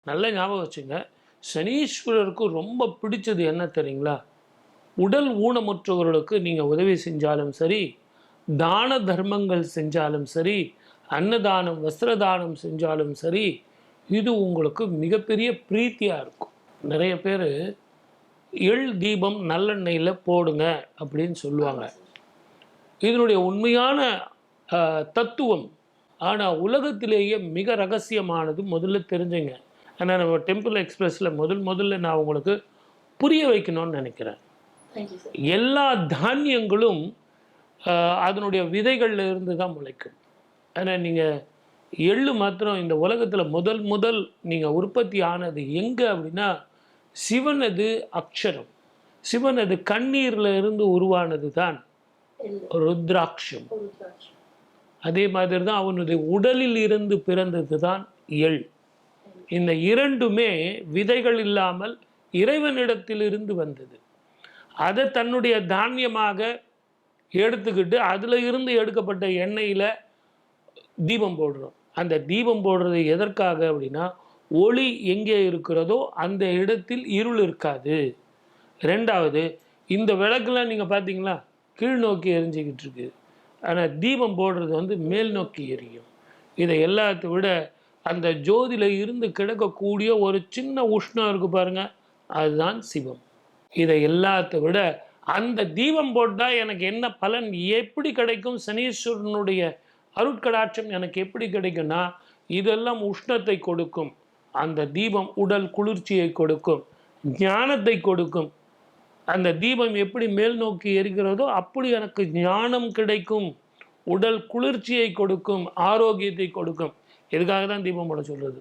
நல்ல ஞாபகம் வச்சுங்க. சனீஸ்வரருக்கு ரொம்ப பிடிச்சது என்ன தெரியுங்களா? உடல் ஊனமுற்றவர்களுக்கு நீங்க உதவி செஞ்சாலும் சரி, தான தர்மங்கள் செஞ்சாலும் சரி, அன்னதானம், வஸ்திர தானம் செஞ்சாலும் சரி, இது உங்களுக்கு மிகப்பெரிய பிரீத்தியா இருக்கும். நெறைய பேரு எள் தீபம் நல்லெண்ணெயில போடுங்க அப்படின்னு சொல்லுவாங்க. இதனுடைய உண்மையான தத்துவம். ஆனா உலகத்திலேயே மிக ரகசியமானது முதல்ல தெரிஞ்சுங்க. ஏன்னா நம்ம டெம்பிள் எக்ஸ்பிரஸ்ல முதல்ல நான் உங்களுக்கு புரிய வைக்கணும்னு நினைக்கிறேன். எல்லா தானியங்களும் அதனுடைய விதைகள்ல இருந்து தான் முளைக்கும். ஏன்னா நீங்கள் எள்ளு மாத்திரம் இந்த உலகத்தில் முதல் நீங்கள் உற்பத்தி ஆனது எங்கே அப்படின்னா, சிவனது அக்ஷரம், சிவனது கண்ணீரில் இருந்து உருவானது தான் ருத்ராட்சம். அதே மாதிரி தான் அவனுடைய உடலில் இருந்து பிறந்தது தான் எள். இந்த இரண்டுமே விதைகள் இல்லாமல் இறைவனிடத்திலிருந்து வந்தது. அதை தன்னுடைய தானியமாக எடுத்துக்கிட்டு அதில் இருந்து எடுக்கப்பட்ட எண்ணெயில் தீபம் போடுறோம். அந்த தீபம் போடுறது எதற்காக அப்படின்னா, ஒளி எங்கே இருக்கிறதோ அந்த இடத்தில் இருள் இருக்காது. ரெண்டாவது, இந்த விளக்குலாம் நீங்கள் பார்த்தீங்களா கீழ் நோக்கி எரிஞ்சிக்கிட்டு இருக்கு. ஆனால் தீபம் போடுறது வந்து மேல் நோக்கி எரியும். இதை எல்லாத்தை விட அந்த ஜோதியில் இருந்து கிடக்கக்கூடிய ஒரு சின்ன உஷ்ணம் இருக்குது பாருங்கள், அதுதான் சிவம். இதை எல்லாத்தை விட அந்த தீபம் போட்டால் எனக்கு என்ன பலன், எப்படி கிடைக்கும், சனீஸ்வரனுடைய அருட்கடாட்சம் எனக்கு எப்படி கிடைக்கும்னா, இதெல்லாம் உஷ்ணத்தை கொடுக்கும். அந்த தீபம் உடல் குளிர்ச்சியை கொடுக்கும், ஞானத்தை கொடுக்கும். அந்த தீபம் எப்படி மேல் நோக்கி எரிகிறதோ அப்படி எனக்கு ஞானம் கிடைக்கும், உடல் குளிர்ச்சியை கொடுக்கும், ஆரோக்கியத்தை கொடுக்கும். எதுக்காக தான் தீபம் போட சொல்றது.